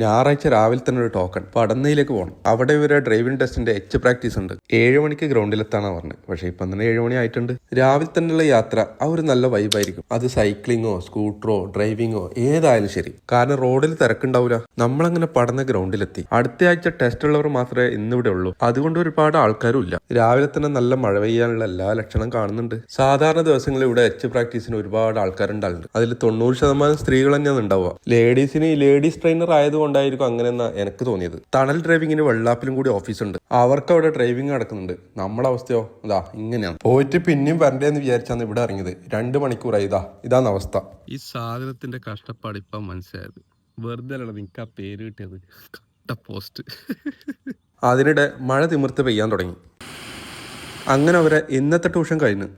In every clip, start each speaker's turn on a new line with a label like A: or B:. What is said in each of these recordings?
A: ഞായറാഴ്ച രാവിലെ തന്നെ ഒരു ടോക്കൺ പടന്നയിലേക്ക് പോകണം. അവിടെ ഇവരെ ഡ്രൈവിംഗ് ടെസ്റ്റിന്റെ എച്ച് പ്രാക്ടീസ് ഉണ്ട്. 7 മണിക്ക് ഗ്രൗണ്ടിലെത്താനാണ് പറഞ്ഞത്. പക്ഷെ ഇപ്പം തന്നെ 7 മണി ആയിട്ടുണ്ട്. രാവിലെ തന്നെയുള്ള യാത്ര ആ ഒരു നല്ല വൈബായിരിക്കും. അത് സൈക്ലിങ്ങോ സ്കൂട്ടറോ ഡ്രൈവിങ്ങോ ഏതായാലും ശരി, കാരണം റോഡിൽ തിരക്കുണ്ടാവില്ല. നമ്മളങ്ങനെ പടന്ന ഗ്രൗണ്ടിലെത്തി. അടുത്ത ആഴ്ച ടെസ്റ്റ് ഉള്ളവർ മാത്രമേ ഇന്നിവിടെ ഉള്ളൂ. അതുകൊണ്ട് ഒരുപാട് ആൾക്കാരും ഇല്ല. രാവിലെ തന്നെ നല്ല മഴ പെയ്യാനുള്ള എല്ലാ ലക്ഷണം കാണുന്നുണ്ട്. സാധാരണ ദിവസങ്ങളിൽ ഇവിടെ എച്ച് പ്രാക്ടീസിന് ഒരുപാട് ആൾക്കാരുണ്ടാവുന്നുണ്ട്. അതിൽ 90% സ്ത്രീകൾ തന്നെയാണ് ഉണ്ടാവുക. ലേഡീസ് ട്രെയിനർ ആയതുകൊണ്ടായിരിക്കും അങ്ങനെയെന്നാ എനിക്ക് തോന്നിയത്. ടണൽ ഡ്രൈവിങ്ങിന് വെള്ളാപ്പിലും കൂടി ഓഫീസുണ്ട്. അവർക്ക് അവിടെ ഡ്രൈവിംഗ് നടക്കുന്നുണ്ട്. നമ്മളെ അവസ്ഥയോ ഇതാ ഇങ്ങനെയാണ്. പോയിട്ട് പിന്നെയും വരണ്ടേന്ന് വിചാരിച്ചാണ് ഇവിടെ ഇറങ്ങിയത്. 2 മണിക്കൂറായി. ഇതാണ് അവസ്ഥ. ഈ സാധനത്തിന്റെ കഷ്ടപ്പാട് ഇപ്പം മനസ്സിലായത്. വെറുതെ നിനക്ക് ആ പേര് കിട്ടിയത്. പോസ്റ്റ്. അതിനിടെ മഴ തിമിർത്ത് പെയ്യാൻ തുടങ്ങി. അങ്ങനെ അവരെ ഇന്നത്തെ ട്യൂഷൻ കഴിഞ്ഞു.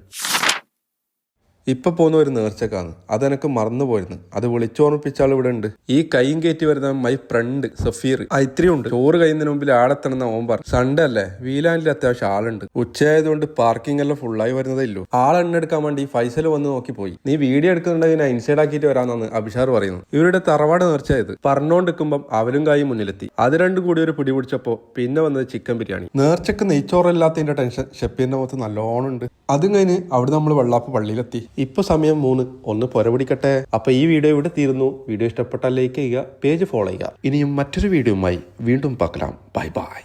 A: ഇപ്പൊ പോകുന്ന ഒരു നേർച്ചക്കാണ്. അതെനക്ക് മറന്നുപോയിരുന്നു. അത് വിളിച്ചോർപ്പിച്ചാൽ ഇവിടെ ഉണ്ട്. ഈ കൈയും കയറ്റി വരുന്ന മൈ ഫ്രണ്ട് സഫീർ ഇത്രയും ഉണ്ട്. ചോറ് കഴിയുന്നതിന് മുമ്പിൽ ആളെത്തണമെന്ന് ഓൻ പറഞ്ഞു. സൺഡേ അല്ലേ, വീലാൻഡിൽ അത്യാവശ്യം ആളുണ്ട്. ഉച്ചയായതുകൊണ്ട് പാർക്കിംഗ് എല്ലാം ഫുള്ളായി വരുന്നതേ ഇല്ലൂ. ആളെണ്ണെടുക്കാൻ വേണ്ടി ഫൈസൽ വന്ന് നോക്കി പോയി. നീ വീഡിയോ എടുക്കുന്നുണ്ടെങ്കിൽ ഞാൻ ഇൻസൈഡ് ആക്കിയിട്ട് വരാമെന്നാണ് അഭിഷാർ പറയുന്നു. ഇവരുടെ തറവാട് നേർച്ചയായത്. പറഞ്ഞോണ്ടിരിക്കുമ്പം അവലും കായും മുന്നിലെത്തി. അത് രണ്ടും കൂടി ഒരു പിടി പിടിച്ചപ്പോ പിന്നെ വന്നത് ചിക്കൻ ബിരിയാണി. നേർച്ചക്ക് നെയ്ച്ചോറില്ലാത്തതിന്റെ ടെൻഷൻ ഷെപ്പീന്റെ മുഖത്ത് നല്ലോണം ഉണ്ട്. അതും കഴിഞ്ഞ് അവിടെ നമ്മൾ വെള്ളാപ്പ് പള്ളിയിലെത്തി. ഇപ്പൊ സമയം 3. ഒന്ന് പൊരപിടിക്കട്ടെ. അപ്പൊ ഈ വീഡിയോ ഇവിടെ തീരുന്നു. വീഡിയോ ഇഷ്ടപ്പെട്ടാൽ ലൈക്ക് ചെയ്യുക, പേജ് ഫോളോ ചെയ്യുക. ഇനിയും മറ്റൊരു വീഡിയോയുമായി വീണ്ടും பார்க்கலாம். Bye bye.